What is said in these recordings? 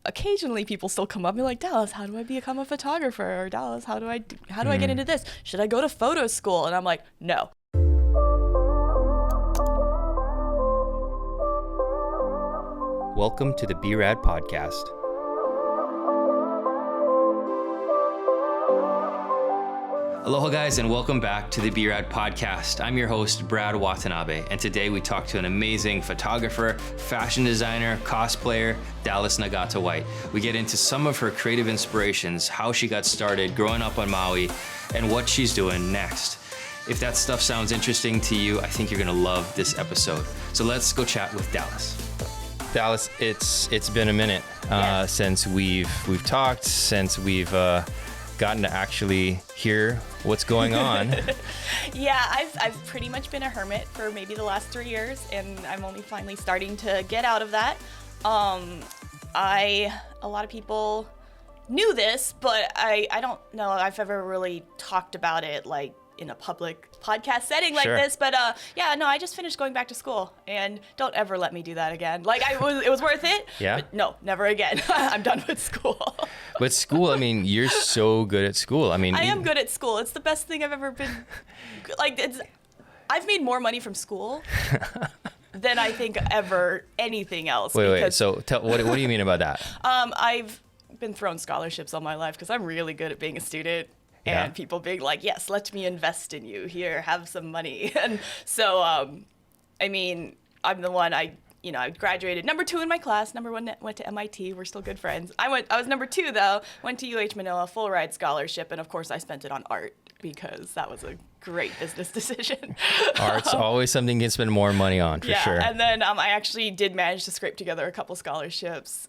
occasionally people still come up and be like, Dallas, how do I become a photographer? Or Dallas, how do I get into this? Should I go to photo school? And I'm like, no. Welcome to the B-Rad podcast. Aloha guys, and welcome back to the B-Rad podcast. I'm your host, Brad Watanabe, and today we talk to an amazing photographer, fashion designer, cosplayer, Dallas Nagata White. We get into some of her creative inspirations, how she got started growing up on Maui, and what she's doing next. If that stuff sounds interesting to you, I think you're gonna love this episode. So let's go chat with Dallas. Dallas, it's been a minute since we've talked, since we've gotten to actually hear what's going on. Yeah, I've pretty much been a hermit for maybe the last 3 years, and I'm only finally starting to get out of that. A lot of people knew this, but I don't know if I've ever really talked about it like in a public podcast setting like this, but I just finished going back to school, and don't ever let me do that again. Like it was worth it. Yeah. But no, never again. I'm done with school. But school, I mean, you're so good at school. I mean, I am good at school. It's the best thing I've ever been. I've made more money from school than I think ever anything else. Wait. So what do you mean about that? I've been thrown scholarships all my life because I'm really good at being a student. And people being like, yes, let me invest in you. Here, have some money. And so, I mean, I'm the one, I graduated number 2 in my class. Number 1 went to MIT. We're still good friends. I was number 2, though. Went to UH Manoa, full ride scholarship. And, of course, I spent it on art because that was a great business decision. Art's always something you can spend more money on, for sure. And then I actually did manage to scrape together a couple scholarships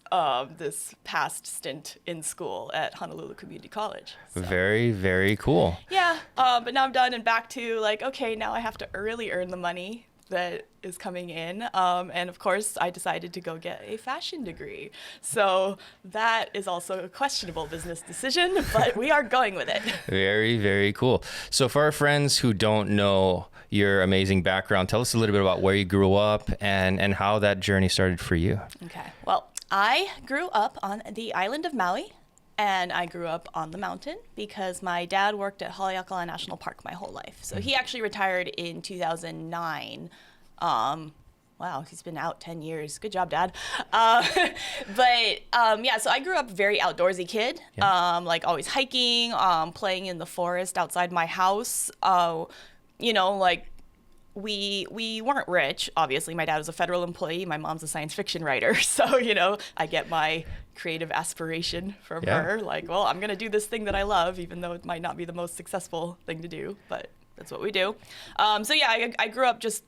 this past stint in school at Honolulu Community College. So. Very, very cool. Yeah, but now I'm done and back to like, okay, now I have to really earn the money that is coming in. And of course, I decided to go get a fashion degree. So that is also a questionable business decision, but we are going with it. Very, very cool. So for our friends who don't know your amazing background, tell us a little bit about where you grew up and how that journey started for you. Okay. Well, I grew up on the island of Maui. And I grew up on the mountain because my dad worked at Haleakala National Park my whole life. So he actually retired in 2009. Wow, he's been out 10 years. Good job, Dad. So I grew up very outdoorsy kid, like always hiking, playing in the forest outside my house. We weren't rich, obviously. My dad was a federal employee. My mom's a science fiction writer. So, I get my creative aspiration from her. Like, well, I'm going to do this thing that I love, even though it might not be the most successful thing to do. But that's what we do. I grew up just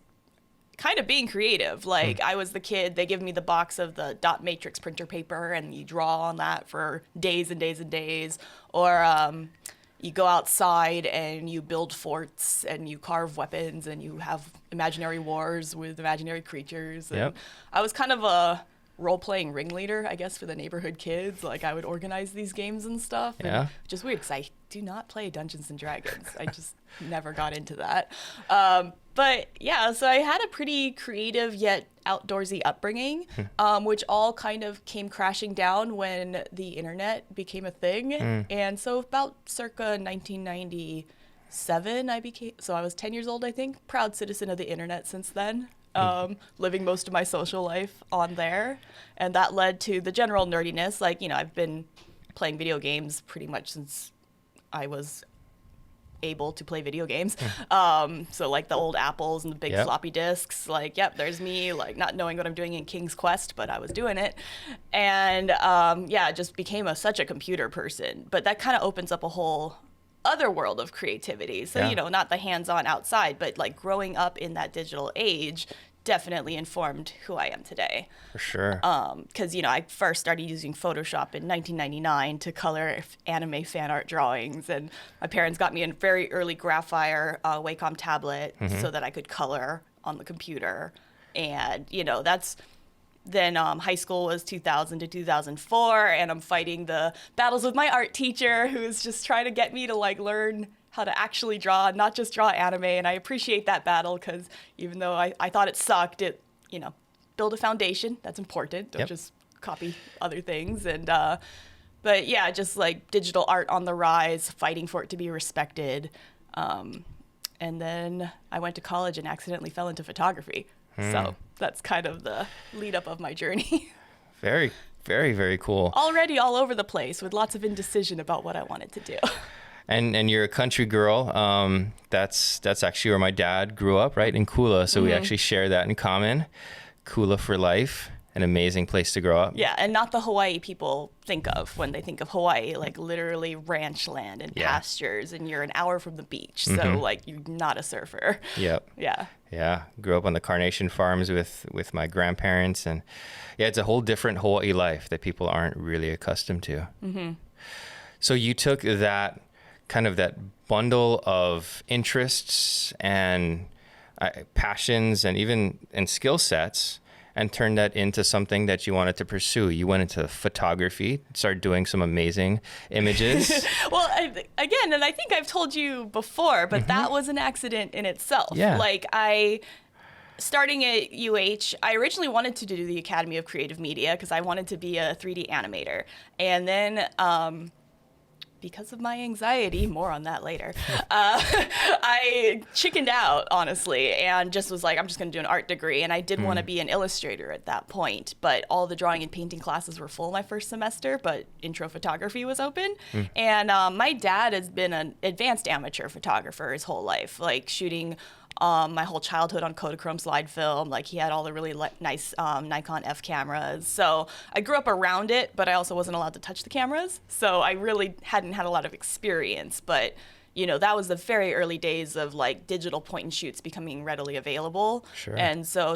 kind of being creative. Like, I was the kid, they give me the box of the dot matrix printer paper, and you draw on that for days and days and days. Or, you go outside and you build forts and you carve weapons and you have imaginary wars with imaginary creatures. And I was kind of a role-playing ringleader, I guess, for the neighborhood kids. Like, I would organize these games and stuff. And which is weird because I do not play Dungeons and Dragons. I just never got into that. So I had a pretty creative yet outdoorsy upbringing, which all kind of came crashing down when the internet became a thing. And so about circa 1997, I was 10 years old, I think, proud citizen of the internet since then. Living most of my social life on there. And that led to the general nerdiness. Like, I've been playing video games pretty much since I was able to play video games. So like the old Apples and the big floppy disks, like, there's me, like not knowing what I'm doing in King's Quest, but I was doing it. And just became such a computer person. But that kind of opens up a whole other world of creativity. So, not the hands-on outside, but like growing up in that digital age definitely informed who I am today. For sure. Because, I first started using Photoshop in 1999 to color anime fan art drawings. And my parents got me a very early Graphire Wacom tablet so that I could color on the computer. And, that's... Then high school was 2000 to 2004, and I'm fighting the battles with my art teacher, who's just trying to get me to like learn how to actually draw, not just draw anime. And I appreciate that battle because even though I thought it sucked, it, build a foundation. That's important. Don't just copy other things. And but yeah, just like digital art on the rise, fighting for it to be respected. And then I went to college and accidentally fell into photography. So that's kind of the lead up of my journey. Very, very, very cool. Already all over the place with lots of indecision about what I wanted to do. And you're a country girl. That's actually where my dad grew up, right, in Kula. So we actually share that in common. Kula for life. An amazing place to grow up. Yeah, and not the Hawaii people think of when they think of Hawaii, like literally ranch land and pastures, and you're an hour from the beach. So like you're not a surfer. Yep. Yeah. Yeah. Grew up on the Carnation Farms with my grandparents, and yeah, it's a whole different Hawaii life that people aren't really accustomed to. So you took that kind of that bundle of interests and passions and skill sets and turned that into something that you wanted to pursue. You went into photography, started doing some amazing images. Well, again, and I think I've told you before, but that was an accident in itself. Yeah. Like starting at UH, I originally wanted to do the Academy of Creative Media because I wanted to be a 3D animator. And then because of my anxiety, more on that later, I chickened out, honestly, and just was like, I'm just going to do an art degree. And I did want to be an illustrator at that point, but all the drawing and painting classes were full my first semester, but intro photography was open. And my dad has been an advanced amateur photographer his whole life, like shooting my whole childhood on Kodachrome slide film. Like he had all the really nice Nikon F cameras. So I grew up around it, but I also wasn't allowed to touch the cameras. So I really hadn't had a lot of experience. But, you know, that was the very early days of like digital point and shoots becoming readily available. Sure. And so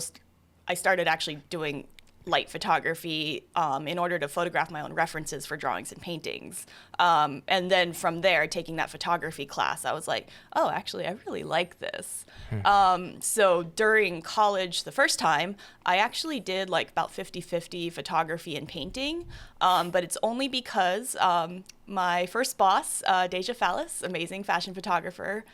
I started actually doing light photography in order to photograph my own references for drawings and paintings. And then from there, taking that photography class, I was like, oh, actually, I really like this. So during college, the first time, I actually did like about 50-50 photography and painting. But it's only because my first boss, Deja Fallis, amazing fashion photographer,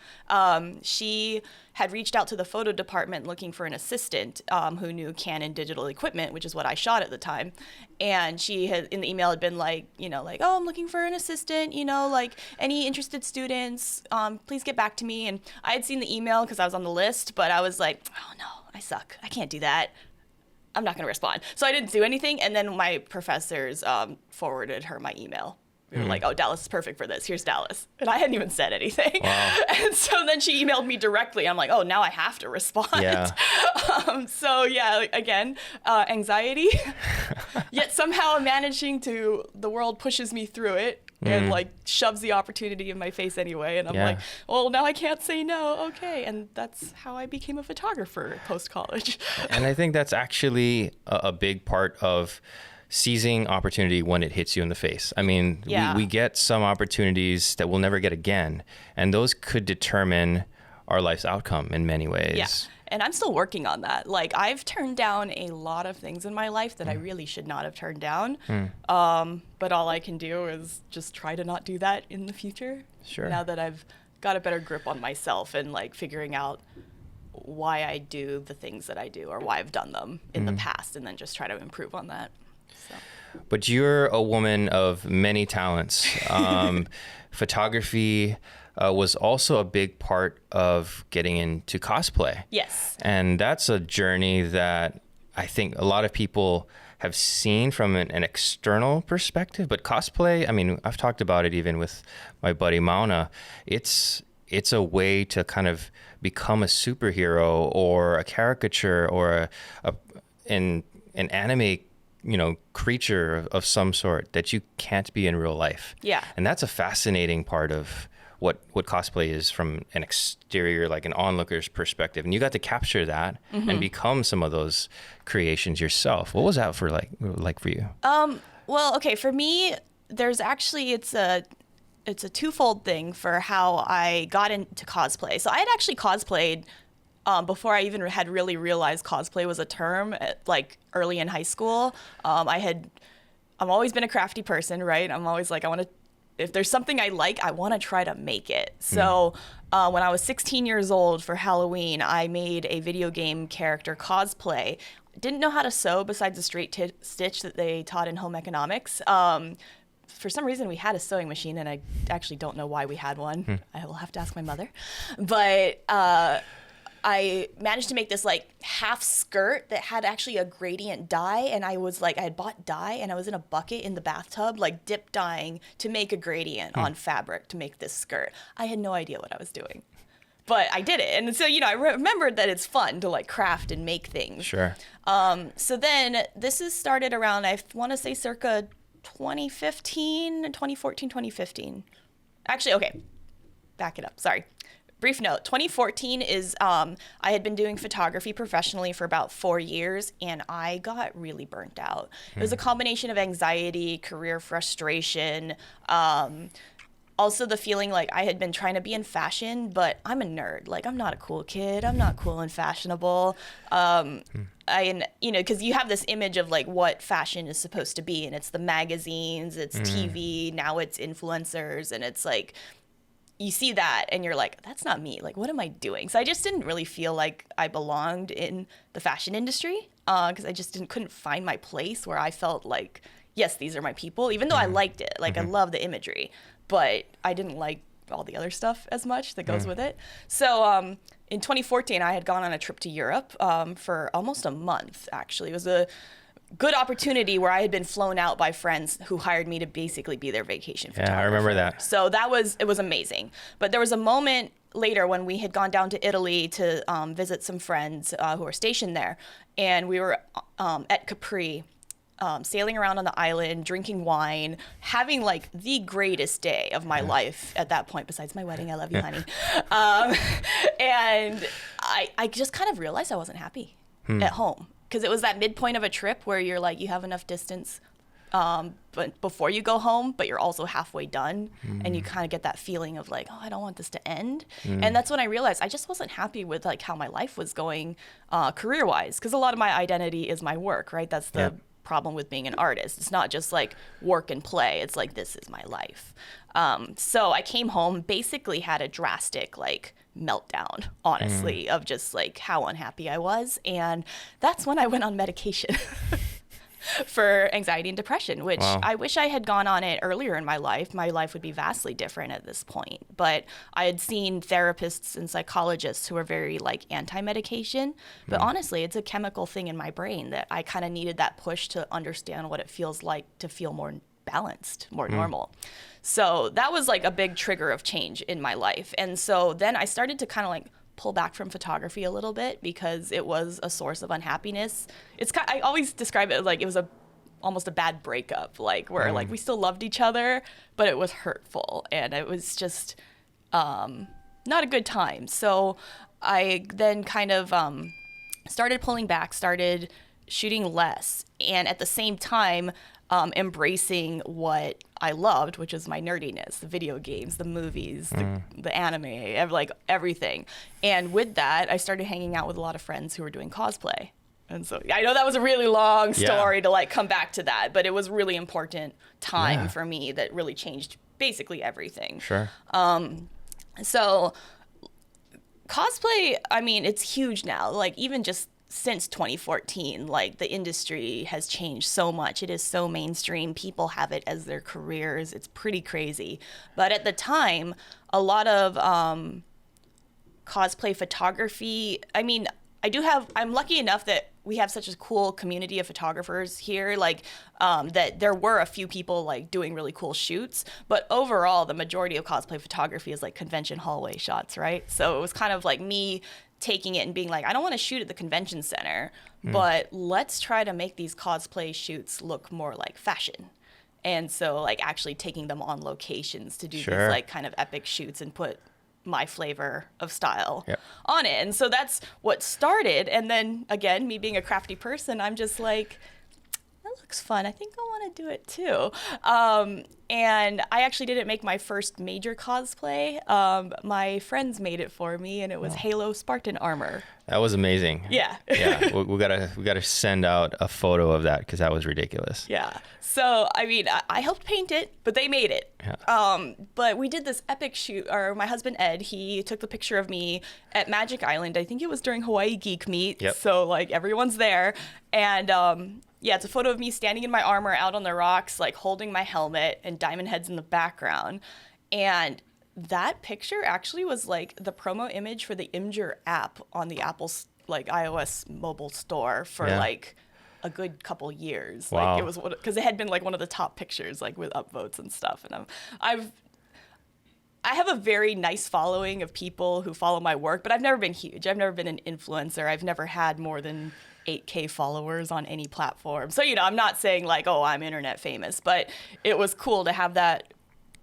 she had reached out to the photo department looking for an assistant who knew Canon digital equipment, which is what I shot at the time. And she had, in the email, had been like, you know, like, oh, I'm looking for an assistant, you know, like any interested students, please get back to me. And I had seen the email because I was on the list, but I was like, oh no, I suck. I can't do that. I'm not going to respond. So I didn't do anything. And then my professors forwarded her my email. We were like, oh, Dallas is perfect for this. Here's Dallas. And I hadn't even said anything. Wow. And so then she emailed me directly. I'm like, oh, now I have to respond. Yeah. So yeah, again, anxiety. Yet somehow the world pushes me through it and like shoves the opportunity in my face anyway. And I'm like, well, now I can't say no. Okay. And that's how I became a photographer post-college. And I think that's actually a big part of seizing opportunity when it hits you in the face. I mean, we get some opportunities that we'll never get again, and those could determine our life's outcome in many ways. Yeah. And I'm still working on that. Like, I've turned down a lot of things in my life that I really should not have turned down. But all I can do is just try to not do that in the future. Sure. Now that I've got a better grip on myself and like figuring out why I do the things that I do or why I've done them in the past, and then just try to improve on that. So. But you're a woman of many talents. Photography was also a big part of getting into cosplay. Yes. And that's a journey that I think a lot of people have seen from an external perspective. But cosplay, I mean, I've talked about it even with my buddy Mauna. It's a way to kind of become a superhero or a caricature or an anime, you know, creature of some sort that you can't be in real life. Yeah. And that's a fascinating part of what cosplay is from an exterior, like an onlooker's perspective. And you got to capture that and become some of those creations yourself. What was that for like for you? Well, okay, for me, there's actually, it's a twofold thing for how I got into cosplay. So I had actually cosplayed before I even had really realized cosplay was a term, like early in high school. I've always been a crafty person, right? I'm always like, I want to if there's something I like, I want to try to make it. So when I was 16 years old for Halloween, I made a video game character cosplay. Didn't know how to sew besides the straight stitch that they taught in home economics. For some reason, we had a sewing machine, and I actually don't know why we had one. I will have to ask my mother. But I managed to make this like half skirt that had actually a gradient dye, and I had bought dye, and I was in a bucket in the bathtub, like dip dyeing to make a gradient on fabric to make this skirt. I had no idea what I was doing, but I did it. And so, I remembered that it's fun to like craft and make things. Sure. So then this is started around, I want to say circa 2014, 2015. Actually, okay, back it up. Sorry. Brief note, 2014 is, I had been doing photography professionally for about 4 years, and I got really burnt out. It was a combination of anxiety, career frustration, also the feeling like I had been trying to be in fashion, but I'm a nerd. Like, I'm not a cool kid. I'm not cool and fashionable. Because you have this image of like what fashion is supposed to be, and it's the magazines, it's TV, now it's influencers, and it's like, you see that and you're like, that's not me. Like, what am I doing? So I just didn't really feel like I belonged in the fashion industry because I just couldn't find my place where I felt like, yes, these are my people, even though I liked it. Like, I love the imagery, but I didn't like all the other stuff as much that goes with it. So in 2014, I had gone on a trip to Europe for almost a month, actually. It was a good opportunity where I had been flown out by friends who hired me to basically be their vacation photographer. Yeah, I remember that. So it was amazing. But there was a moment later when we had gone down to Italy to visit some friends who were stationed there. And we were at Capri, sailing around on the island, drinking wine, having like the greatest day of my life at that point, besides my wedding. I love you, honey. And I just kind of realized I wasn't happy at home. Because it was that midpoint of a trip where you're like, you have enough distance but before you go home, but you're also halfway done. And you kind of get that feeling of like, oh, I don't want this to end. And that's when I realized I just wasn't happy with like how my life was going career-wise. Because a lot of my identity is my work, right? That's the problem with being an artist. It's not just like work and play. It's like, this is my life. So I came home, basically had a drastic like meltdown, honestly, of just like how unhappy I was. And that's when I went on medication for anxiety and depression, which I wish I had gone on it earlier in my life. My life would be vastly different at this point. But I had seen therapists and psychologists who were very like anti-medication. But honestly, it's a chemical thing in my brain that I kind of needed that push to understand what it feels like to feel more balanced, more normal. So that was like a big trigger of change in my life. And so then I started to kind of like pull back from photography a little bit because it was a source of unhappiness. I always describe it like it was almost a bad breakup, like where like we still loved each other, but it was hurtful and it was just not a good time. So I then kind of started pulling back, started shooting less, and at the same time embracing what I loved, which is my nerdiness, the video games, the movies, the anime, like everything. And with that, I started hanging out with a lot of friends who were doing cosplay. And so I know that was a really long story to like come back to that, but it was really important time for me that really changed basically everything. Sure. So cosplay, I mean, it's huge now. Like even just since 2014, like the industry has changed so much. It is so mainstream. People have it as their careers. It's pretty crazy. But at the time, a lot of cosplay photography, I mean, I'm lucky enough that we have such a cool community of photographers here, like that there were a few people like doing really cool shoots, but overall the majority of cosplay photography is like convention hallway shots, right? So it was kind of like me taking it and being like, I don't want to shoot at the convention center, but let's try to make these cosplay shoots look more like fashion. And so like actually taking them on locations to do these like kind of epic shoots and put my flavor of style on it. And so that's what started. And then again, me being a crafty person, I'm just like, looks fun. I think I want to do it too. And I actually didn't make my first major cosplay. My friends made it for me, and it was Halo Spartan armor. That was amazing. Yeah. Yeah, we gotta send out a photo of that because that was ridiculous. Yeah. So, I mean, I helped paint it, but they made it. Yeah. But we did this epic shoot, or my husband Ed, he took the picture of me at Magic Island. I think it was during Hawaii Geek Meet. Yep. So, like, everyone's there. And, yeah, it's a photo of me standing in my armor out on the rocks, like, holding my helmet and diamond heads in the background. And that picture actually was, like, the promo image for the Imgur app on the Apple's, like, iOS mobile store for, like, a good couple years. Wow. Like, it was, because it had been, like, one of the top pictures, like, with upvotes and stuff. And I have a very nice following of people who follow my work, but I've never been huge. I've never been an influencer. I've never had more than 8K followers on any platform. So, you know, I'm not saying like, oh, I'm internet famous, but it was cool to have that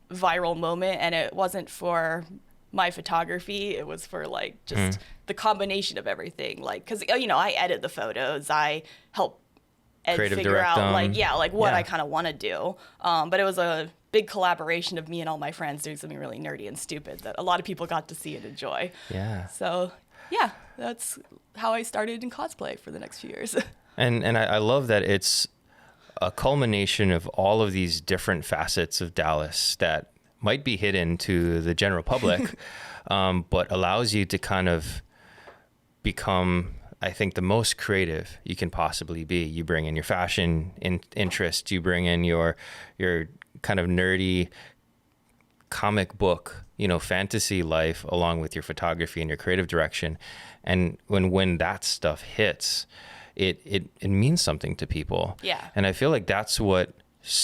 viral moment. And it wasn't for my photography. It was for like just the combination of everything. Like, because, you know, I edit the photos. I help Ed Creative figure direct out them. like what Yeah. I kind of want to do. But it was a big collaboration of me and all my friends doing something really nerdy and stupid that a lot of people got to see and enjoy. Yeah. So, yeah, that's how I started in cosplay for the next few years. And I love that it's a culmination of all of these different facets of Dallas that might be hidden to the general public, but allows you to kind of become, I think, the most creative you can possibly be. You bring in your fashion interest, you bring in your kind of nerdy comic book, you know, fantasy life, along with your photography and your creative direction. And when that stuff hits, it means something to people. Yeah. And I feel like that's what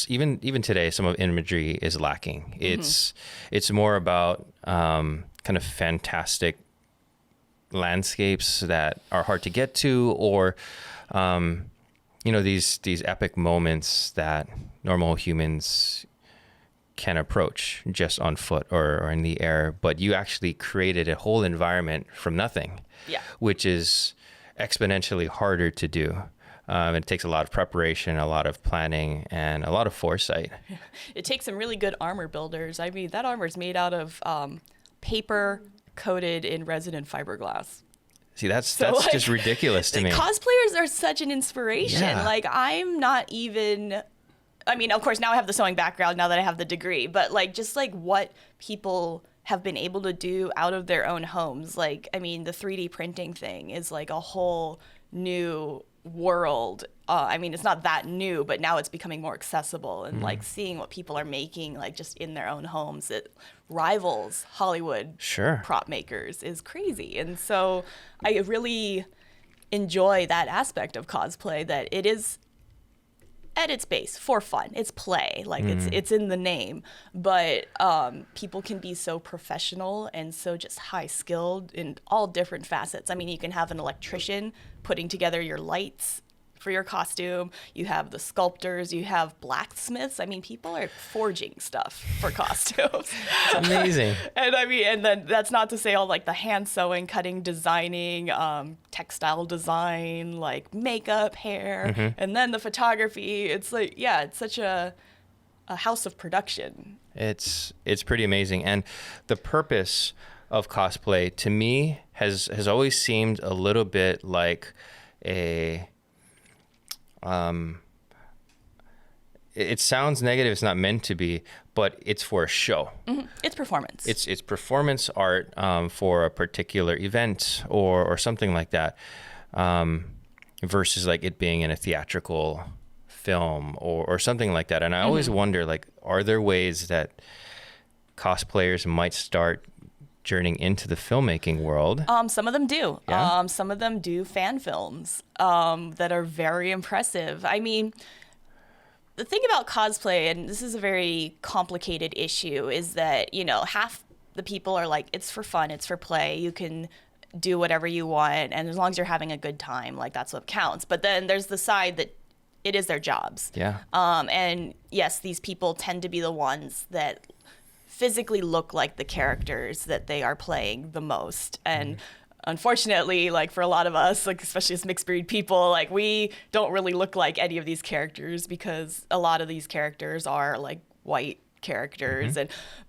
even today some of imagery is lacking. It's more about kind of fantastic landscapes that are hard to get to, or you know, these epic moments that normal humans can approach just on foot or in the air, but you actually created a whole environment from nothing. Yeah. Which is exponentially harder to do. It takes a lot of preparation, a lot of planning, and a lot of foresight. It takes some really good armor builders. I mean, that armor is made out of paper coated in resin and fiberglass. See, that's like, just ridiculous to me. Cosplayers are such an inspiration. Yeah. Like, I'm not even, I mean, of course, now I have the sewing background now that I have the degree, but like, just like what people have been able to do out of their own homes. Like, I mean, the 3D printing thing is like a whole new world. I mean, it's not that new, but now it's becoming more accessible, and like seeing what people are making, like just in their own homes, it rivals Hollywood Sure. prop makers is crazy. And so I really enjoy that aspect of cosplay, that it is at its base for fun. It's play, like it's in the name, but people can be so professional and so just high skilled in all different facets. I mean, you can have an electrician putting together your lights for your costume. You have the sculptors, you have blacksmiths. I mean, people are forging stuff for costumes. It's amazing. And I mean, and then that's not to say all like the hand sewing, cutting, designing, textile design, like makeup, hair, and then the photography. It's like, yeah, it's such a house of production. It's pretty amazing. And the purpose of cosplay to me has always seemed a little bit like a it sounds negative, it's not meant to be, but it's for a show. It's performance. It's performance art for a particular event or something like that, versus like it being in a theatrical film or something like that. And I always wonder, like, are there ways that cosplayers might start journeying into the filmmaking world? Some of them do. Yeah? Some of them do fan films that are very impressive. I mean, the thing about cosplay, and this is a very complicated issue, is that, you know, half the people are like, it's for fun, it's for play, you can do whatever you want, and as long as you're having a good time, like, that's what counts. But then there's the side that it is their jobs. Yeah. And yes, these people tend to be the ones that physically look like the characters that they are playing the most. And unfortunately, like for a lot of us, like especially as mixed breed people, like we don't really look like any of these characters because a lot of these characters are like white characters.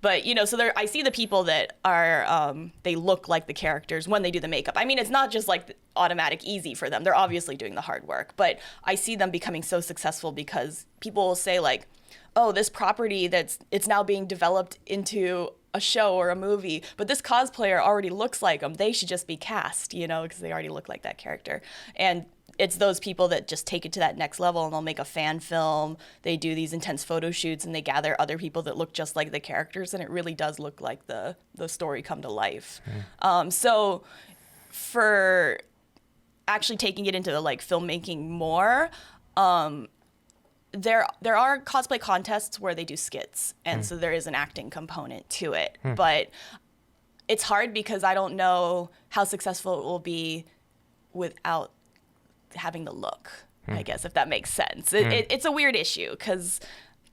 But so there, I see the people that are they look like the characters when they do the makeup. I mean, it's not just like automatic easy for them. They're obviously doing the hard work, but I see them becoming so successful because people will say like, oh, this property it's now being developed into a show or a movie, but this cosplayer already looks like them. They should just be cast, because they already look like that character. And it's those people that just take it to that next level, and they'll make a fan film. They do these intense photo shoots, and they gather other people that look just like the characters, and it really does look like the story come to life. So for actually taking it into the like filmmaking more, there are cosplay contests where they do skits, and so there is an acting component to it. But it's hard because I don't know how successful it will be without having the look, I guess, if that makes sense. It's a weird issue because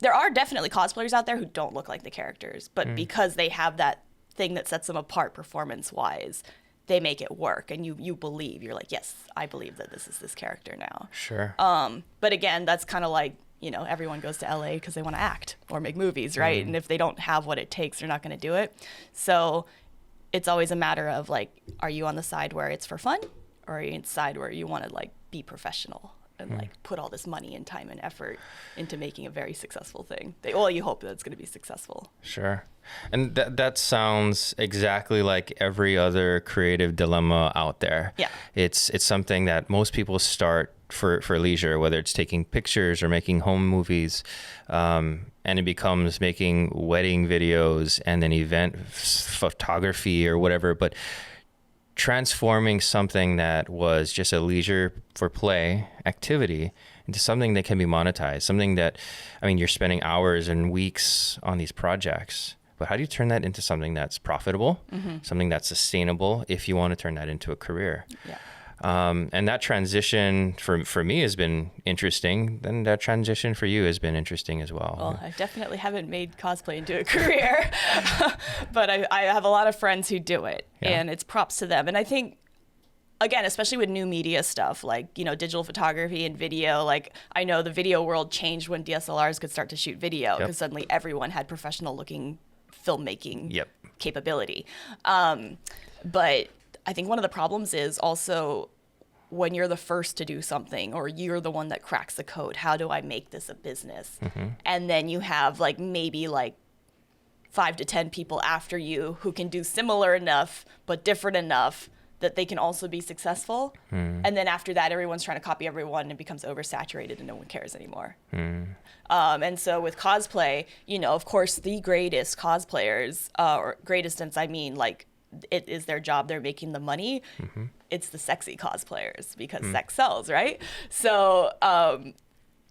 there are definitely cosplayers out there who don't look like the characters, but because they have that thing that sets them apart performance-wise, they make it work, and you believe. You're like, yes, I believe that this is this character now. Sure. But again, that's kind of like, everyone goes to LA because they want to act or make movies, right? And if they don't have what it takes, they're not going to do it. So it's always a matter of like, are you on the side where it's for fun, or are you on the side where you want to like be professional and like put all this money and time and effort into making a very successful thing? You hope that it's going to be successful. Sure. And that sounds exactly like every other creative dilemma out there. Yeah. It's something that most people start for leisure, whether it's taking pictures or making home movies, and it becomes making wedding videos and then event photography or whatever. But transforming something that was just a leisure for play activity into something that can be monetized, something that, you're spending hours and weeks on these projects, but how do you turn that into something that's profitable, something that's sustainable if you want to turn that into a career? Yeah. And that transition for me has been interesting. Then that transition for you has been interesting as well. Well, I definitely haven't made cosplay into a career, but I have a lot of friends who do it, and it's props to them. And I think, again, especially with new media stuff, like, digital photography and video, like I know the video world changed when DSLRs could start to shoot video because suddenly everyone had professional looking filmmaking capability. But I think one of the problems is also when you're the first to do something, or you're the one that cracks the code, how do I make this a business? And then you have like maybe like 5 to 10 people after you who can do similar enough but different enough that they can also be successful. And then after that, everyone's trying to copy everyone and it becomes oversaturated and no one cares anymore. And so with cosplay, of course, the greatest cosplayers, or greatest sense, I mean, like, it is their job, they're making the money. It's the sexy cosplayers because sex sells, right? So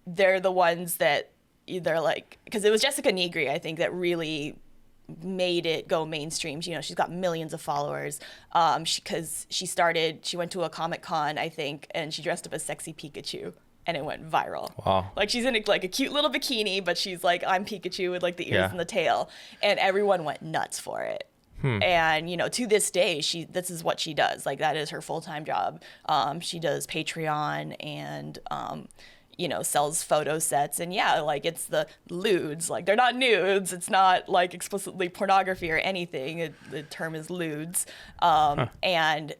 they're the ones that either like, because it was Jessica Nigri, I think, that really made it go mainstream. She's got millions of followers because she went to a Comic-Con, I think, and she dressed up as sexy Pikachu. And it went viral. Wow. Like, she's in a cute little bikini, but she's like, I'm Pikachu with like the ears and the tail. And everyone went nuts for it. And, to this day, this is what she does. Like, that is her full-time job. She does Patreon and, sells photo sets. And like, it's the lewds. Like, they're not nudes. It's not like explicitly pornography or anything. The term is lewds. And and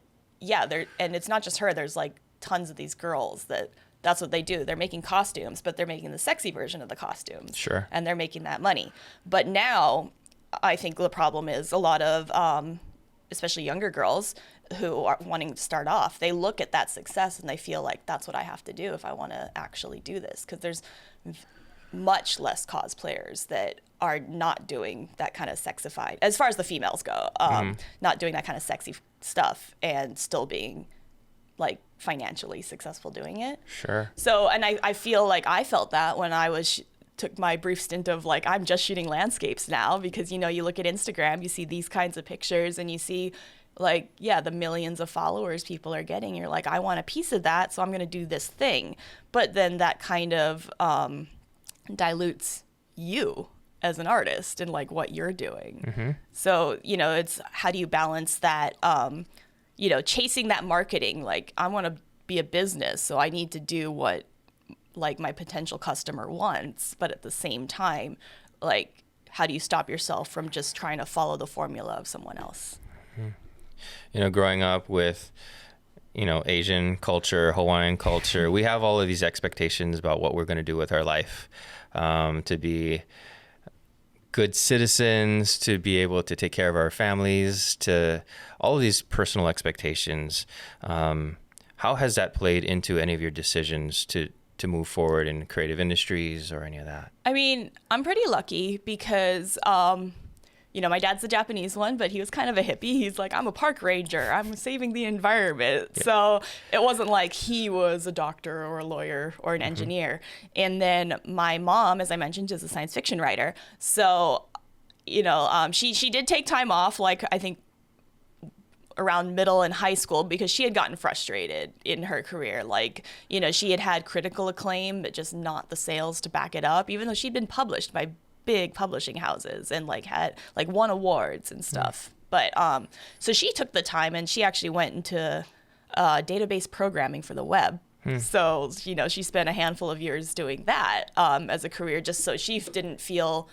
it's not just her. There's like tons of these girls that's what they do. They're making costumes, but they're making the sexy version of the costumes. Sure. And they're making that money. But now, I think the problem is a lot of, especially younger girls who are wanting to start off, they look at that success and they feel like that's what I have to do if I want to actually do this. Because there's much less cosplayers that are not doing that kind of sexified, as far as the females go, not doing that kind of sexy stuff and still being like financially successful doing it. Sure. So, and I feel like I felt that when I took my brief stint of like, I'm just shooting landscapes now, because, you look at Instagram, you see these kinds of pictures and you see like, the millions of followers people are getting. You're like, I want a piece of that, so I'm going to do this thing. But then that kind of dilutes you as an artist and like what you're doing. So, it's how do you balance that, chasing that marketing, like I want to be a business, so I need to do what like my potential customer wants, but at the same time, like, how do you stop yourself from just trying to follow the formula of someone else? Growing up with, Asian culture, Hawaiian culture, we have all of these expectations about what we're going to do with our life, to be good citizens, to be able to take care of our families, to all of these personal expectations. How has that played into any of your decisions to move forward in creative industries or any of that? I mean, I'm pretty lucky because, my dad's the Japanese one, but he was kind of a hippie. He's like, I'm a park ranger. I'm saving the environment. Yeah. So it wasn't like he was a doctor or a lawyer or an engineer. And then my mom, as I mentioned, is a science fiction writer. So, she did take time off, like I think around middle and high school, because she had gotten frustrated in her career. Like, she had critical acclaim, but just not the sales to back it up, even though she'd been published by big publishing houses and like had like won awards and stuff. But so she took the time and she actually went into database programming for the web. So, she spent a handful of years doing that as a career, just so she didn't feel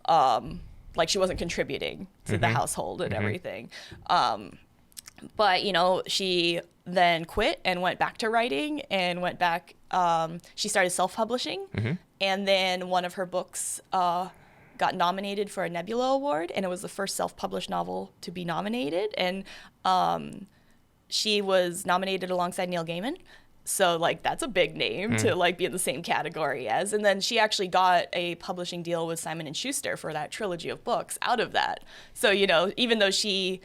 like she wasn't contributing to the household and everything. But, she then quit and went back to writing and went back. She started self-publishing. And then one of her books got nominated for a Nebula Award. And it was the first self-published novel to be nominated. And she was nominated alongside Neil Gaiman. So, like, that's a big name to, like, be in the same category as. And then she actually got a publishing deal with Simon & Schuster for that trilogy of books out of that. So, even though she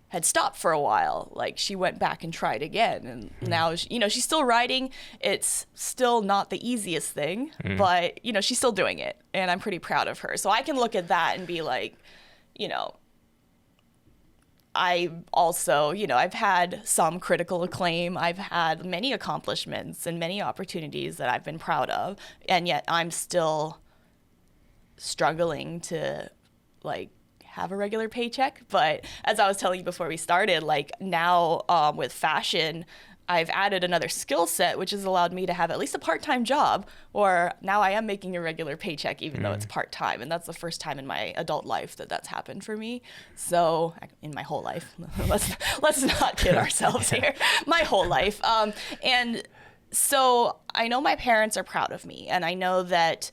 had stopped for a while, like she went back and tried again, and now she's still writing. It's still not the easiest thing, but she's still doing it, and I'm pretty proud of her. So I can look at that and be like, I also, I've had some critical acclaim. I've had many accomplishments and many opportunities that I've been proud of, and yet I'm still struggling to like have a regular paycheck. But as I was telling you before we started, like now with fashion, I've added another skill set, which has allowed me to have at least a part-time job, or now I am making a regular paycheck, even though it's part-time. And that's the first time in my adult life that that's happened for me. So in my whole life, let's not kid ourselves here. My whole life. And so I know my parents are proud of me, and I know that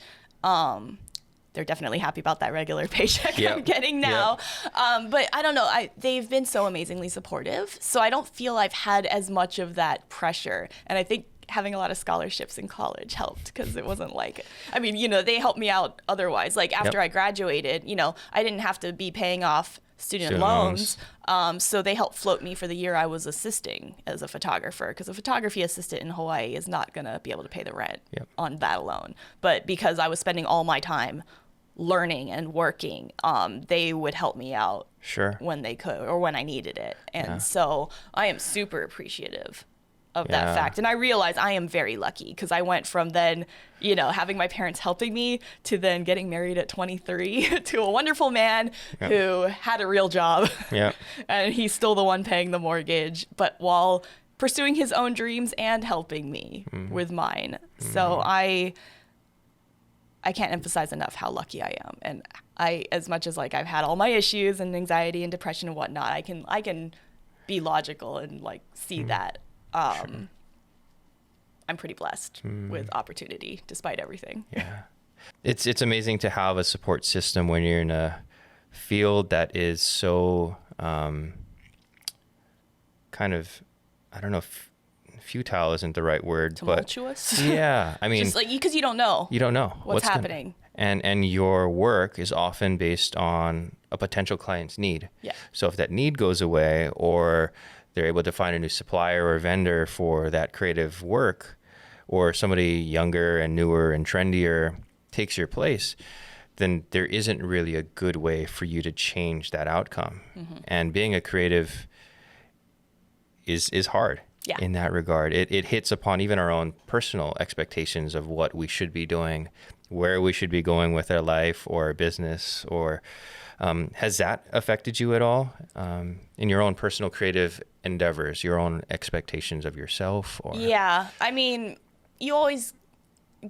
they're definitely happy about that regular paycheck I'm getting now. But I don't know, they've been so amazingly supportive. So I don't feel I've had as much of that pressure. And I think having a lot of scholarships in college helped, because it wasn't like, they helped me out otherwise. Like after I graduated, I didn't have to be paying off student loans. So they helped float me for the year I was assisting as a photographer, because a photography assistant in Hawaii is not going to be able to pay the rent on that alone. But because I was spending all my time learning and working, they would help me out when they could or when I needed it. And so I am super appreciative of that fact. And I realize I am very lucky, because I went from then, having my parents helping me to then getting married at 23 to a wonderful man who had a real job. And he's still the one paying the mortgage, but while pursuing his own dreams and helping me with mine. So I can't emphasize enough how lucky I am. And as much as like I've had all my issues and anxiety and depression and whatnot, I can be logical and like see that I'm pretty blessed with opportunity despite everything. It's amazing to have a support system when you're in a field that is so kind of, I don't know if futile isn't the right word, tumultuous. But just like, because you don't know what's happening. And your work is often based on a potential client's need. So if that need goes away, or they're able to find a new supplier or vendor for that creative work, or somebody younger and newer and trendier takes your place, then there isn't really a good way for you to change that outcome. And being a creative is hard. In that regard, it hits upon even our own personal expectations of what we should be doing where we should be going with our life or our business, or has that affected you at all in your own personal creative endeavors, your own expectations of yourself? Or Yeah, I mean, you always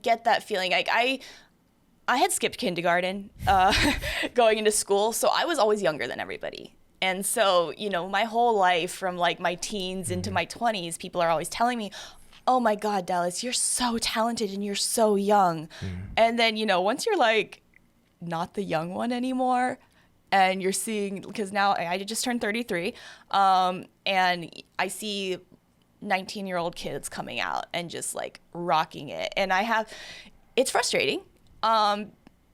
get that feeling. Like I had skipped kindergarten going into school, so I was always younger than everybody. And so, you know, my whole life from like my teens into my 20s, people are always telling me, oh my God, Dallas, you're so talented and you're so young. And then, you know, once you're like not the young one anymore, and you're seeing, because now I just turned 33, and I see 19-year-old kids coming out and just like rocking it. And it's frustrating.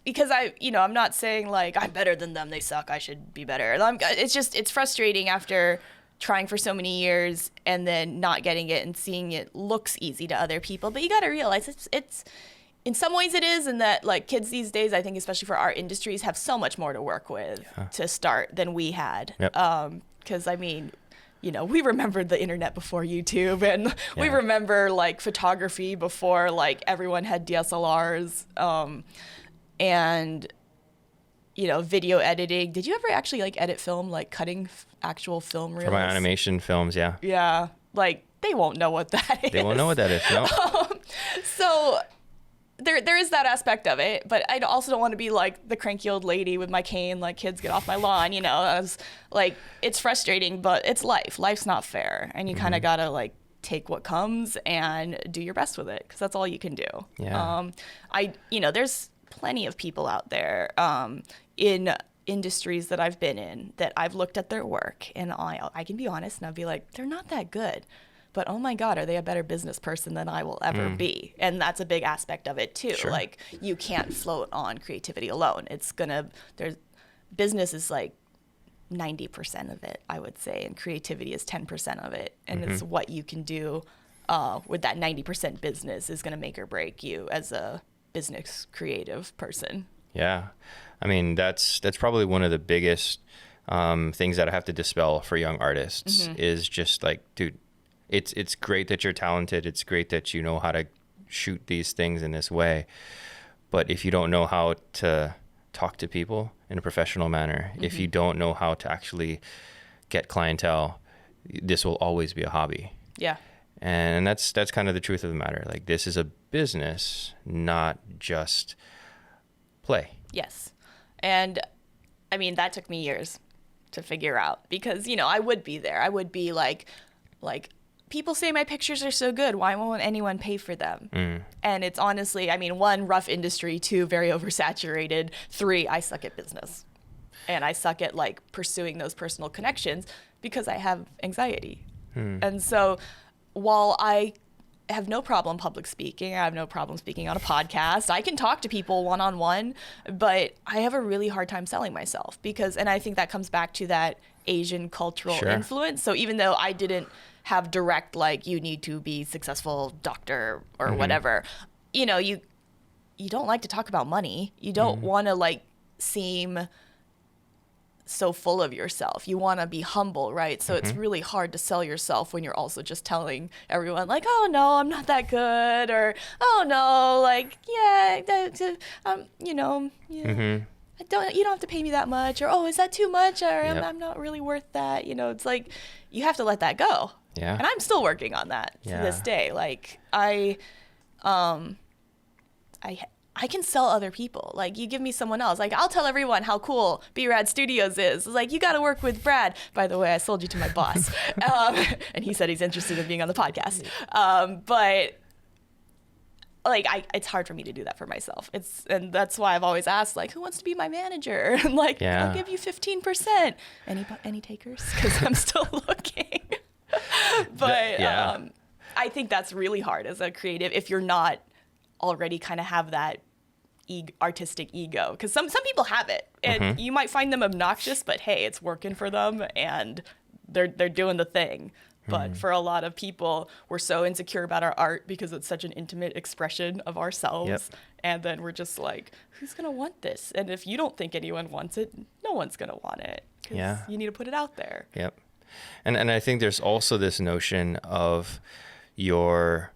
Because I'm not saying like I'm better than them, they suck, I should be better. It's frustrating after trying for so many years and then not getting it and seeing it looks easy to other people. But you got to realize it's in some ways it is, in that like kids these days, I think especially for our industries, have so much more to work with to start than we had. Yep. Because I mean, you know, we remembered the internet before YouTube, and we remember like photography before like everyone had DSLRs. And, you know, video editing. Did you ever actually like edit film, like cutting actual film reels? For my animation films, yeah. Yeah, like they won't know what that is. They won't know what that is, no. So there is that aspect of it, but I also don't want to be like the cranky old lady with my cane, like kids get off my lawn, you know. I was like, it's frustrating, but it's life. Life's not fair, and you kind of gotta like take what comes and do your best with it, because that's all you can do. Yeah. There's plenty of people out there in industries that I've been in that I've looked at their work, and I can be honest and I'll be like, they're not that good, but oh my God, are they a better business person than I will ever be? And that's a big aspect of it too. Sure. Like, you can't float on creativity alone. Business is like 90% of it, I would say, and creativity is 10% of it. And it's what you can do with that 90% business is going to make or break you as a business creative person. Yeah. I mean, that's probably one of the biggest things that I have to dispel for young artists is just like, dude, it's great that you're talented. It's great that you know how to shoot these things in this way. But if you don't know how to talk to people in a professional manner, if you don't know how to actually get clientele, this will always be a hobby. Yeah. And that's kind of the truth of the matter. Like, this is a business, not just play. Yes. And I mean, that took me years to figure out, because, you know, I would be there. I would be like, people say my pictures are so good, why won't anyone pay for them? And it's honestly, I mean, 1, rough industry, 2, very oversaturated, 3, I suck at business. And I suck at like pursuing those personal connections because I have anxiety. And so while I have no problem public speaking, I have no problem speaking on a podcast, I can talk to people one-on-one, but I have a really hard time selling myself and I think that comes back to that Asian cultural influence. So even though I didn't have direct, like, you need to be successful doctor or whatever, you know, you don't like to talk about money. You don't want to like seem so full of yourself. You want to be humble, right? So it's really hard to sell yourself when you're also just telling everyone like, oh no, I'm not that good, or oh no, like, you know, you don't have to pay me that much, or oh, is that too much, or I'm not really worth that. You know, it's like you have to let that go. Yeah. And I'm still working on that to this day. Like I can sell other people. Like, you give me someone else. Like, I'll tell everyone how cool B-Rad Studios is. It's like, you got to work with Brad. By the way, I sold you to my boss. And he said he's interested in being on the podcast. But like, it's hard for me to do that for myself. And that's why I've always asked, like, who wants to be my manager? And like, I'll give you 15%. Any takers? Because I'm still looking. But I think that's really hard as a creative if you're not already kind of have that artistic ego, because some people have it, and you might find them obnoxious, but hey, it's working for them and they're doing the thing. But for a lot of people, we're so insecure about our art because it's such an intimate expression of ourselves, and then we're just like, who's gonna want this? And if you don't think anyone wants it, no one's gonna want it, because you need to put it out there. And I think there's also this notion of you're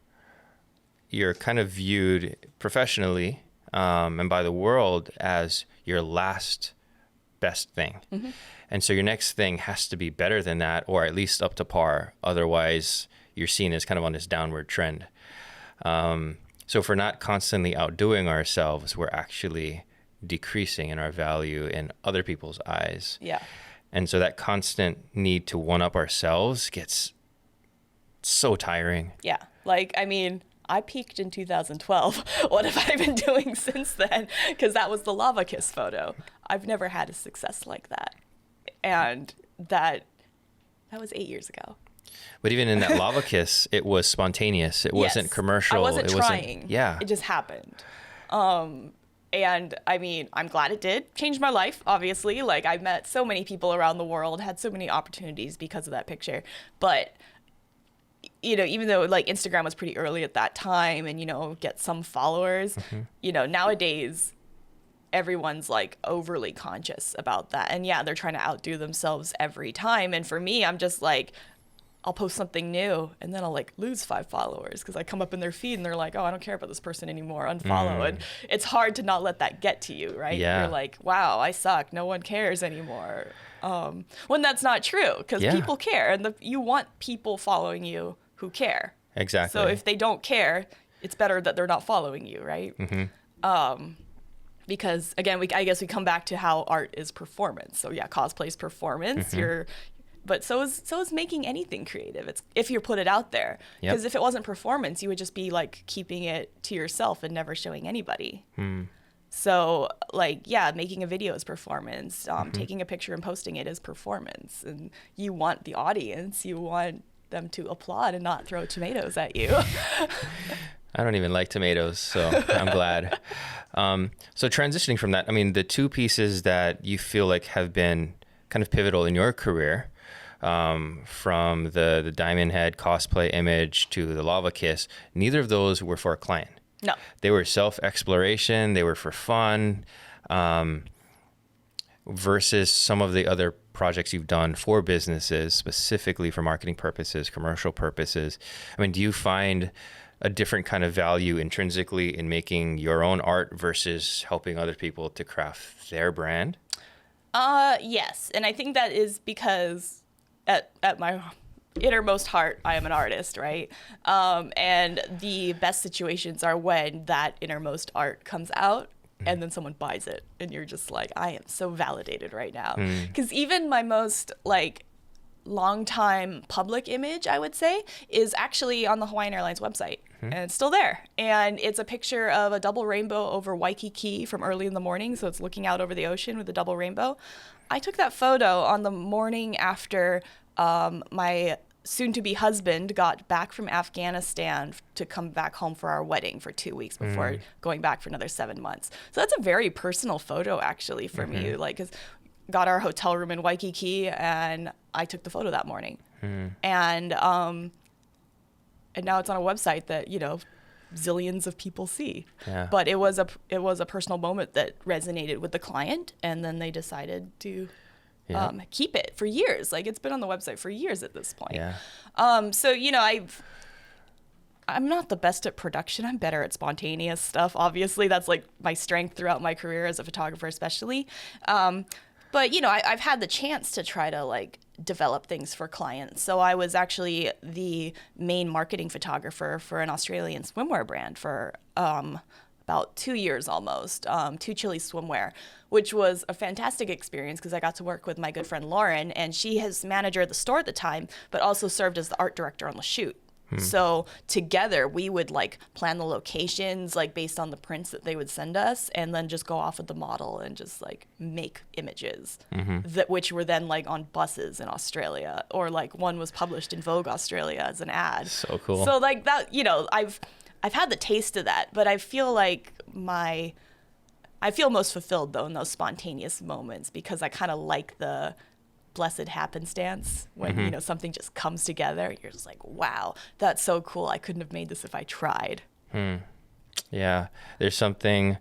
kind of viewed professionally and by the world as your last best thing. Mm-hmm. And so your next thing has to be better than that, or at least up to par. Otherwise, you're seen as kind of on this downward trend. So if we're not constantly outdoing ourselves, we're actually decreasing in our value in other people's eyes. Yeah. And so that constant need to one-up ourselves gets so tiring. Yeah. Like, I mean, I peaked in 2012. What have I been doing since then? Because that was the Lava Kiss photo. I've never had a success like that. And that was 8 years ago. But even in that Lava Kiss, it was spontaneous. It wasn't commercial. I wasn't trying. Yeah. It just happened. And I mean, I'm glad it did. Changed my life, obviously. Like, I met so many people around the world, had so many opportunities because of that picture. But, you know, even though like Instagram was pretty early at that time and, you know, get some followers, you know, nowadays everyone's like overly conscious about that. And yeah, they're trying to outdo themselves every time. And for me, I'm just like, I'll post something new and then I'll like lose 5 followers because I come up in their feed and they're like, oh, I don't care about this person anymore, unfollow. And it's hard to not let that get to you, right? Yeah. You're like, wow, I suck. No one cares anymore. When that's not true, because people care and you want people following you who care. Exactly. So if they don't care, it's better that they're not following you, right? Because again, I guess we come back to how art is performance. So yeah, cosplay is performance. But so is making anything creative. It's if you put it out there. Because if it wasn't performance, you would just be like keeping it to yourself and never showing anybody. So like, yeah, making a video is performance. Taking a picture and posting it is performance. And you want the audience, you want them to applaud and not throw tomatoes at you. I don't even like tomatoes, so I'm glad. So transitioning from that, I mean, the 2 pieces that you feel like have been kind of pivotal in your career, from the Diamond Head cosplay image to the Lava Kiss, neither of those were for a client. No. They were self-exploration. They were for fun, versus some of the other projects you've done for businesses, specifically for marketing purposes, commercial purposes. I mean, do you find a different kind of value intrinsically in making your own art versus helping other people to craft their brand? Yes. And I think that is because at my innermost heart, I am an artist, right? And the best situations are when that innermost art comes out and then someone buys it and you're just like, I am so validated right now. Because even my most like long-time public image, I would say, is actually on the Hawaiian Airlines website. And it's still there. And it's a picture of a double rainbow over Waikiki from early in the morning. So it's looking out over the ocean with a double rainbow. I took that photo on the morning after my soon-to-be husband got back from Afghanistan to come back home for our wedding for 2 weeks before going back for another 7 months. So that's a very personal photo, actually, for me. Like, 'cause got our hotel room in Waikiki, and I took the photo that morning. And now it's on a website that, you know, zillions of people see. Yeah. But it was a personal moment that resonated with the client, and then they decided to keep it for years. Like, it's been on the website for years at this point. Yeah. So, you know, I'm not the best at production. I'm better at spontaneous stuff. Obviously, that's like my strength throughout my career as a photographer, especially. But, you know, I've had the chance to try to like develop things for clients. So I was actually the main marketing photographer for an Australian swimwear brand for about 2 years almost, Two Chili Swimwear, which was a fantastic experience because I got to work with my good friend Lauren, and she was manager at the store at the time, but also served as the art director on the shoot. So together we would like plan the locations like based on the prints that they would send us, and then just go off of the model and just like make images that which were then like on buses in Australia, or like one was published in Vogue Australia as an ad. So cool. So like that, you know, I've had the taste of that, but I feel like I feel most fulfilled though in those spontaneous moments, because I kind of like the blessed happenstance when you know something just comes together. You're just like, wow, that's so cool. I couldn't have made this if I tried. Yeah, there's something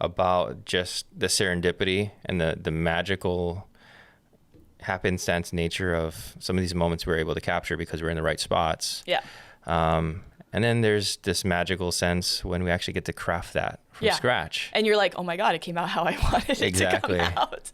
about just the serendipity and the magical happenstance nature of some of these moments we're able to capture because we're in the right spots. Yeah. And then there's this magical sense when we actually get to craft that from scratch. And you're like, oh my God, it came out how I wanted it to come out.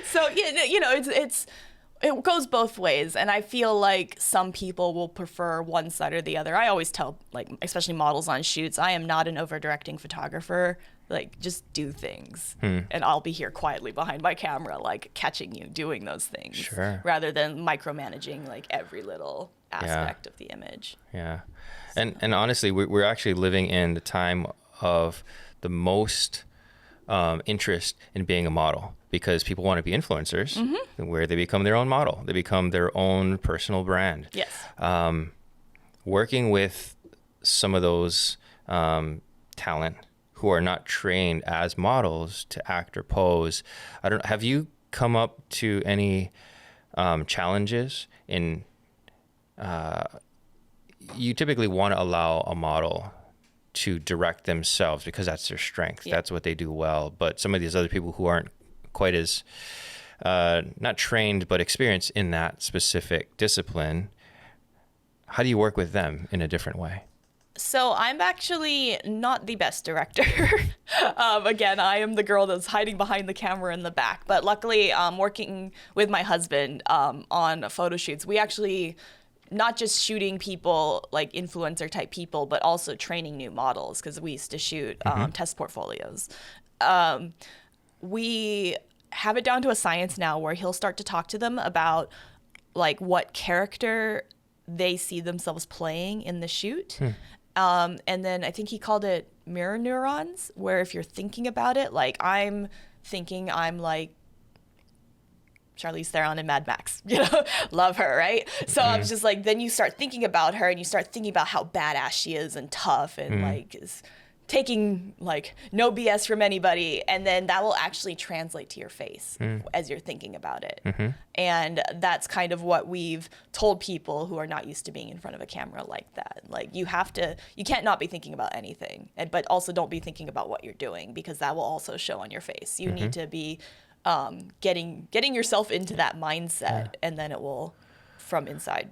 So, you know, it goes both ways. And I feel like some people will prefer one side or the other. I always tell, like, especially models on shoots, I am not an over-directing photographer. Like, just do things. And I'll be here quietly behind my camera, like, catching you doing those things. Sure. Rather than micromanaging, like, every little aspect of the image. Yeah. And honestly, we're actually living in the time of the most interest in being a model, because people want to be influencers, where they become their own model. They become their own personal brand. Yes. Working with some of those talent who are not trained as models to act or pose, have you come up to any challenges in you typically want to allow a model to direct themselves because that's their strength. Yeah. That's what they do well. But some of these other people who aren't quite as not trained but experienced in that specific discipline, how do you work with them in a different way? So I'm actually not the best director. Again, I am the girl that's hiding behind the camera in the back. But luckily, working with my husband on photo shoots, we actually not just shooting people, like influencer type people, but also training new models, because we used to shoot test portfolios. We have it down to a science now where he'll start to talk to them about like what character they see themselves playing in the shoot. And then I think he called it mirror neurons, where if you're thinking about it, like I'm thinking I'm like Charlize Theron in Mad Max, you know, love her, right? So I was just like, then you start thinking about her and you start thinking about how badass she is and tough and like is taking like no BS from anybody. And then that will actually translate to your face as you're thinking about it. And that's kind of what we've told people who are not used to being in front of a camera like that. Like you can't not be thinking about anything, but also don't be thinking about what you're doing, because that will also show on your face. You need to be getting yourself into that mindset, and then it will from inside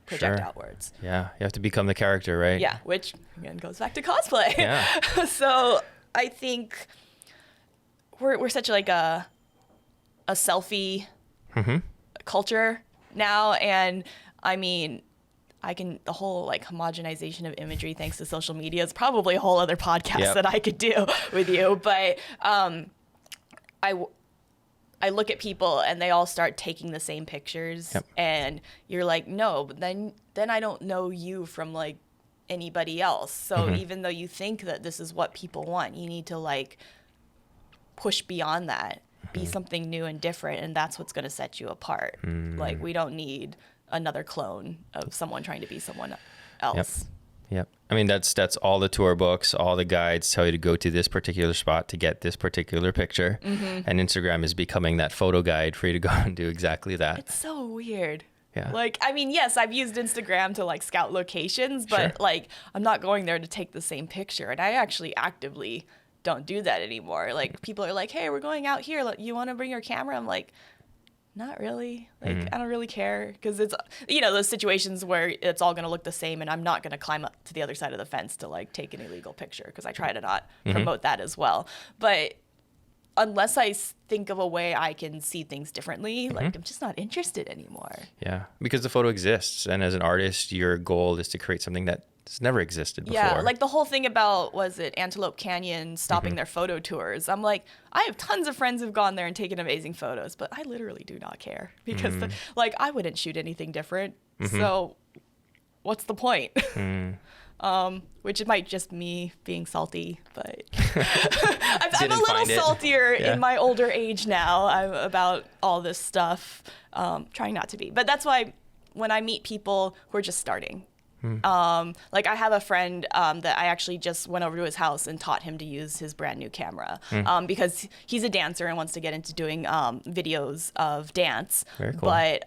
project outwards. Yeah, you have to become the character, right? Yeah, which again goes back to cosplay. Yeah. So I think we're such like a selfie culture now, and I mean, the whole like homogenization of imagery thanks to social media is probably a whole other podcast that I could do with you, but I look at people and they all start taking the same pictures, and you're like, no, but then I don't know you from like anybody else. So even though you think that this is what people want, you need to like push beyond that, be something new and different, and that's what's going to set you apart. Like we don't need another clone of someone trying to be someone else. Yep. I mean, that's all the tour books, all the guides tell you to go to this particular spot to get this particular picture. And Instagram is becoming that photo guide for you to go and do exactly that. It's so weird. Yeah. Like, I mean, yes, I've used Instagram to like scout locations, but like I'm not going there to take the same picture. And I actually actively don't do that anymore. Like people are like, hey, we're going out here. You want to bring your camera? I'm like, not really. Like, I don't really care, because it's, you know, those situations where it's all going to look the same and I'm not going to climb up to the other side of the fence to like take an illegal picture, because I try to not promote that as well. But unless I think of a way I can see things differently, like I'm just not interested anymore. Yeah, because the photo exists, and as an artist, your goal is to create something that it's never existed before. Yeah, like the whole thing about, was it Antelope Canyon stopping their photo tours? I'm like, I have tons of friends who've gone there and taken amazing photos, but I literally do not care, because like I wouldn't shoot anything different. So what's the point? Which it might just me being salty, but I'm a little saltier in my older age now about all this stuff, trying not to be. But that's why when I meet people who are just starting, like I have a friend that I actually just went over to his house and taught him to use his brand new camera, because he's a dancer and wants to get into doing videos of dance. Very cool. But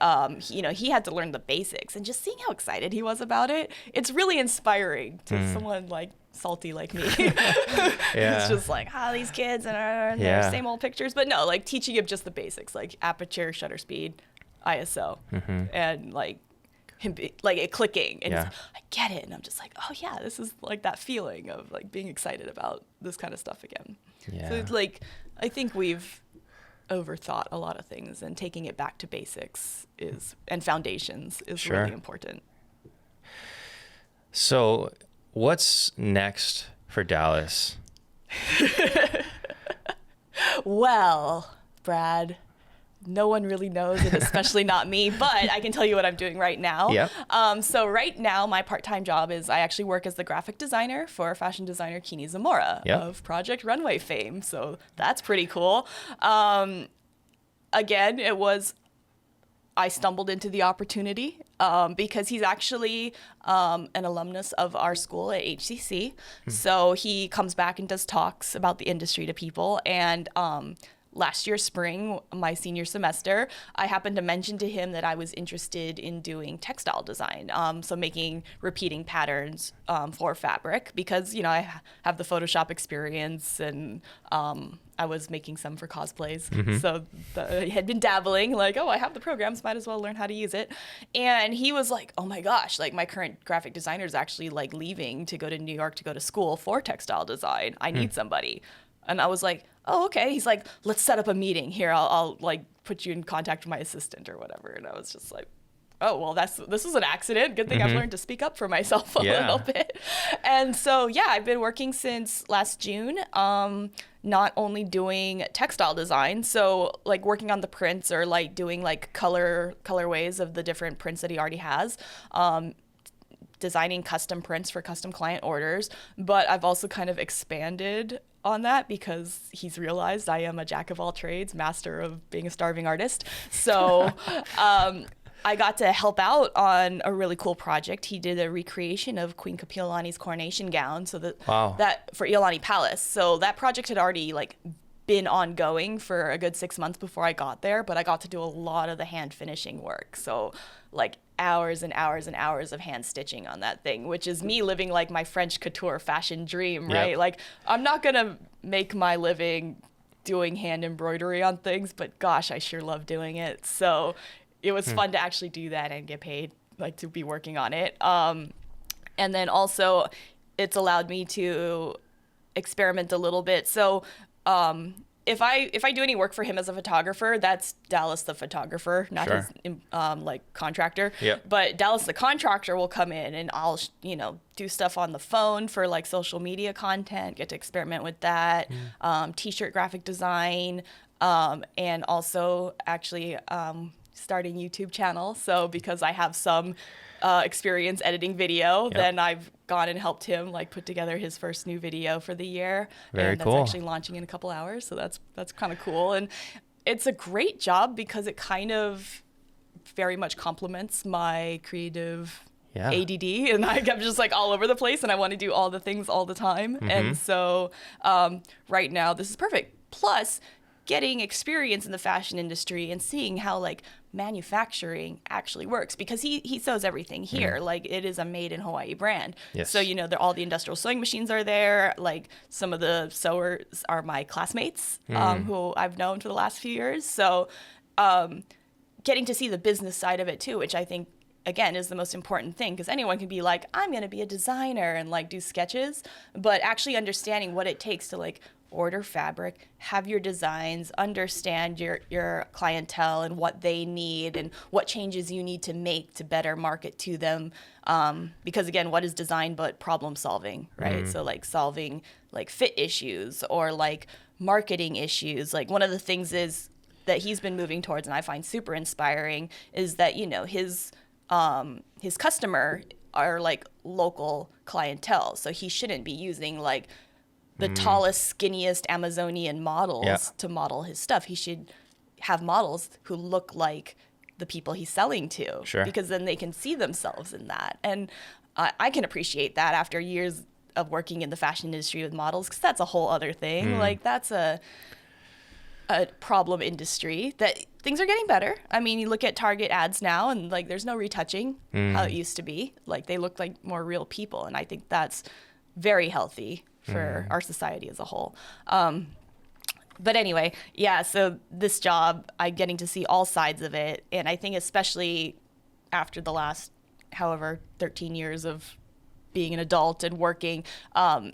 you know, he had to learn the basics, and just seeing how excited he was about it, it's really inspiring to someone like salty like me. It's just like, these kids and their same old pictures. But no, like teaching him just the basics, like aperture, shutter speed, ISO, and like like it clicking, and Yeah. he's like, I get it, and I'm just like, oh yeah, this is like that feeling of like being excited about this kind of stuff again. Yeah. So it's like, I think we've overthought a lot of things, and taking it back to basics and foundations is Sure. really important. So what's next for Dallas? Well, Brad, no one really knows, and especially not me, but I can tell you what I'm doing right now. Yep. So right now, my part-time job is I actually work as the graphic designer for fashion designer Kini Zamora Yep. of Project Runway fame. So that's pretty cool. Again, I stumbled into the opportunity because he's actually an alumnus of our school at HCC. So he comes back and does talks about the industry to people. And last year, spring, my senior semester, I happened to mention to him that I was interested in doing textile design. So making repeating patterns for fabric because, I have the Photoshop experience and I was making some for cosplays. So I had been dabbling like, oh, I have the programs, might as well learn how to use it. And he was like, oh my gosh, like my current graphic designer is actually like leaving to go to New York to go to school for textile design. I need somebody. And I was like, oh, okay. He's like, let's set up a meeting here. I'll like put you in contact with my assistant or whatever. And I was just like, oh, well, this was an accident. Good thing I've learned to speak up for myself a little bit. And so, yeah, I've been working since last June, not only doing textile design, so like working on the prints or like doing like colorways of the different prints that he already has, designing custom prints for custom client orders. But I've also kind of expanded on that because he's realized I am a jack of all trades, master of being a starving artist. So I got to help out on a really cool project. He did a recreation of Queen Kapiolani's coronation gown, so that for Iolani Palace. So that project had already like been ongoing for a good 6 months before I got there, but I got to do a lot of the hand finishing work. So like hours and hours and hours of hand stitching on that thing, which is me living like my French couture fashion dream, right? Yep. Like I'm not gonna make my living doing hand embroidery on things, but gosh, I sure love doing it. So it was fun to actually do that and get paid, like to be working on it. And then also it's allowed me to experiment a little bit. So if I do any work for him as a photographer, that's Dallas the photographer, not Sure. his like contractor. Yep. But Dallas the contractor will come in and I'll do stuff on the phone for like social media content, get to experiment with that, t-shirt graphic design, and also actually starting YouTube channel. So because I have some experience editing video, then I've gone and helped him like put together his first new video for the year. Very and cool. That's actually launching in a couple hours. So that's kind of cool. And it's a great job because it kind of very much complements my creative ADD. And I'm just like all over the place and I want to do all the things all the time. And so right now this is perfect. Plus, getting experience in the fashion industry and seeing how like manufacturing actually works because he sews everything here. Like it is a made in Hawaii brand. Yes. So, all the industrial sewing machines are there. Like some of the sewers are my classmates who I've known for the last few years. So getting to see the business side of it too, which I think again is the most important thing because anyone can be like, I'm going to be a designer and like do sketches, but actually understanding what it takes to like order fabric, have your designs, understand your clientele and what they need and what changes you need to make to better market to them. Because again, what is design but problem solving, right? So like solving like fit issues or like marketing issues. Like one of the things is that he's been moving towards and I find super inspiring is that, his customer are like local clientele. So he shouldn't be using like the tallest, skinniest Amazonian models to model his stuff. He should have models who look like the people he's selling to, because then they can see themselves in that. And I can appreciate that after years of working in the fashion industry with models, because that's a whole other thing. Like that's a problem industry that things are getting better. I mean, you look at Target ads now and like there's no retouching how it used to be. Like they look like more real people. And I think that's very healthy for our society as a whole. But anyway, so this job, I'm getting to see all sides of it. And I think especially after the last however 13 years of being an adult and working,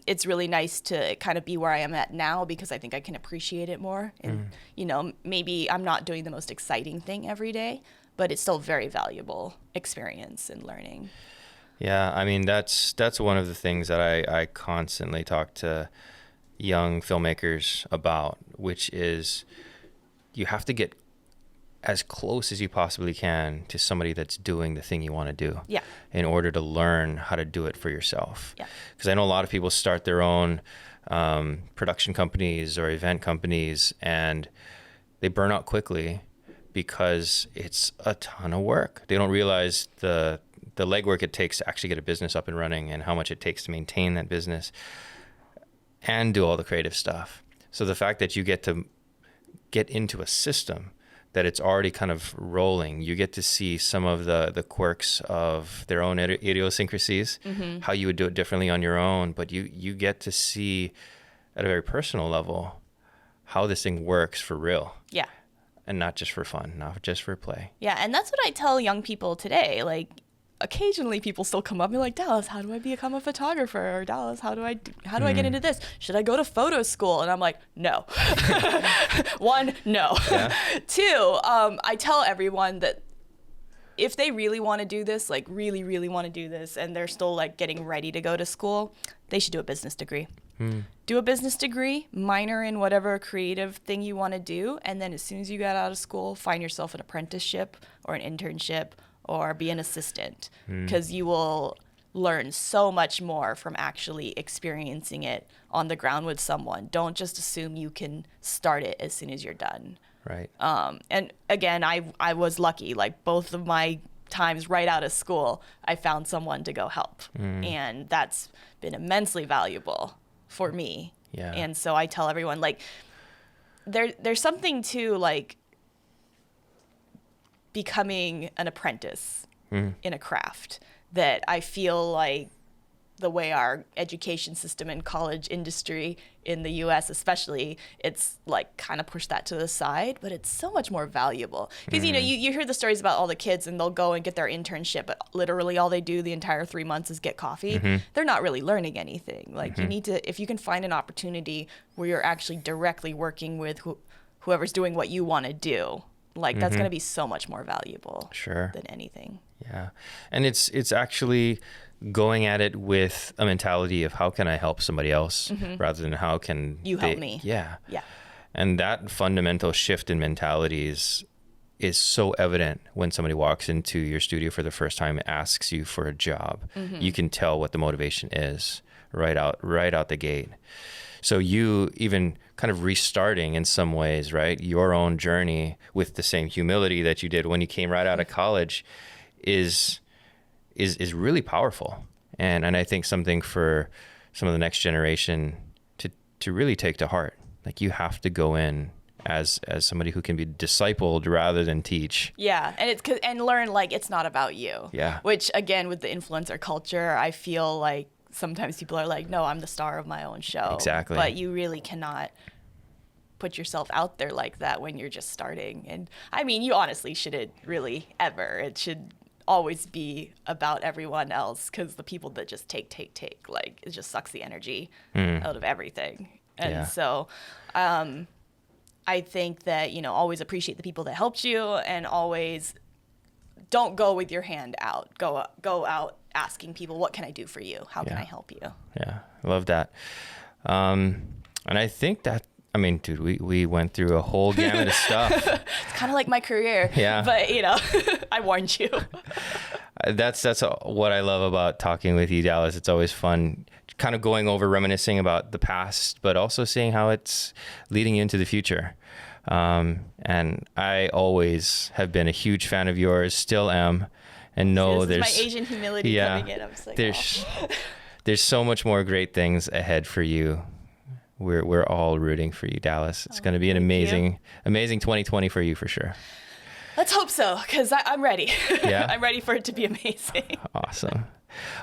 it's really nice to kind of be where I am at now, because I think I can appreciate it more. And, you know, maybe I'm not doing the most exciting thing every day, but it's still very valuable experience and learning. Yeah, I mean, that's one of the things that I constantly talk to young filmmakers about, which is you have to get as close as you possibly can to somebody that's doing the thing you want to do, Yeah. in order to learn how to do it for yourself. Yeah. Because I know a lot of people start their own production companies or event companies, and they burn out quickly because it's a ton of work. They don't realize the legwork it takes to actually get a business up and running, and how much it takes to maintain that business and do all the creative stuff. So the fact that you get to get into a system that it's already kind of rolling, you get to see some of the quirks of their own idiosyncrasies, how you would do it differently on your own, but you get to see at a very personal level how this thing works for real. Yeah. And not just for fun, not just for play. Yeah, and that's what I tell young people today. Like, occasionally people still come up and be like, Dallas, how do I become a photographer? Or Dallas, how do I get into this? Should I go to photo school? And I'm like, no. One, no. Yeah. Two, I tell everyone that if they really want to do this, like really, really want to do this, and they're still like getting ready to go to school, they should do a business degree. Do a business degree, minor in whatever creative thing you want to do, and then as soon as you get out of school, find yourself an apprenticeship or an internship or be an assistant, because you will learn so much more from actually experiencing it on the ground with someone. Don't just assume you can start it as soon as you're done. Right. And again, I was lucky. Like, both of my times right out of school, I found someone to go help. And that's been immensely valuable for me. Yeah. And so I tell everyone, like, there's something to, like, becoming an apprentice in a craft that I feel like the way our education system and college industry in the US especially, it's like kind of pushed that to the side, but it's so much more valuable. Because, you know, you hear the stories about all the kids and they'll go and get their internship, but literally all they do the entire 3 months is get coffee. They're not really learning anything. Like, you need to, if you can find an opportunity where you're actually directly working with whoever's doing what you want to do, like, that's going to be so much more valuable than anything. Yeah. And it's actually going at it with a mentality of how can I help somebody else rather than how can you help me. Yeah. Yeah. And that fundamental shift in mentalities is so evident when somebody walks into your studio for the first time and asks you for a job. You can tell what the motivation is right out the gate. So you even kind of restarting in some ways, right, your own journey with the same humility that you did when you came right out of college is really powerful. And I think something for some of the next generation to really take to heart. Like, you have to go in as somebody who can be discipled rather than teach. Yeah, and learn, like, it's not about you. Yeah. Which, again, with the influencer culture, I feel like sometimes people are like, no, I'm the star of my own show. Exactly. But you really cannot put yourself out there like that when you're just starting. And I mean, you honestly shouldn't really ever. It should always be about everyone else, because the people that just take, like, it just sucks the energy out of everything. And so I think that, you know, always appreciate the people that helped you, and always don't go with your hand out. Go out asking people, what can I do for you? How can I help you? Yeah, I love that. And I think that, I mean, dude, we went through a whole gamut of stuff. It's kind of like my career. Yeah. But, you know, I warned you. That's what I love about talking with you, Dallas. It's always fun kind of going over, reminiscing about the past, but also seeing how it's leading you into the future. And I always have been a huge fan of yours, still am, and know this is my Asian humility coming in. I'm just like, there's so much more great things ahead for you. We're all rooting for you, Dallas. It's going to be an amazing 2020 for you for sure. Let's hope so, because I'm ready. Yeah? I'm ready for it to be amazing. Awesome.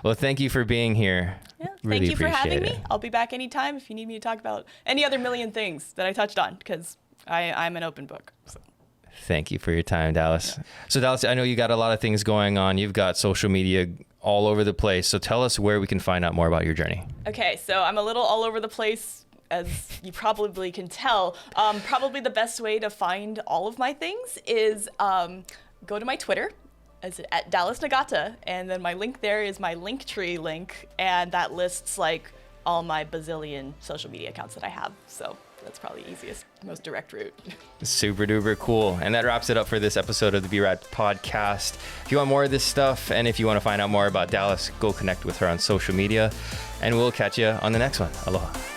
Well, thank you for being here. Yeah, really thank you for having appreciate me. I'll be back anytime if you need me to talk about any other million things that I touched on, because I'm an open book. So. Thank you for your time, Dallas. Yeah. So Dallas, I know you got a lot of things going on. You've got social media all over the place. So tell us where we can find out more about your journey. Okay, so I'm a little all over the place, as you probably can tell. Probably the best way to find all of my things is go to my Twitter. Is at Dallas Nagata, and then my link there is my Linktree link, and that lists like all my bazillion social media accounts that I have. So that's probably the easiest, most direct route. Super duper cool. And that wraps it up for this episode of the BRAD podcast. If you want more of this stuff, and if you want to find out more about Dallas, go connect with her on social media, and we'll catch you on the next one. Aloha.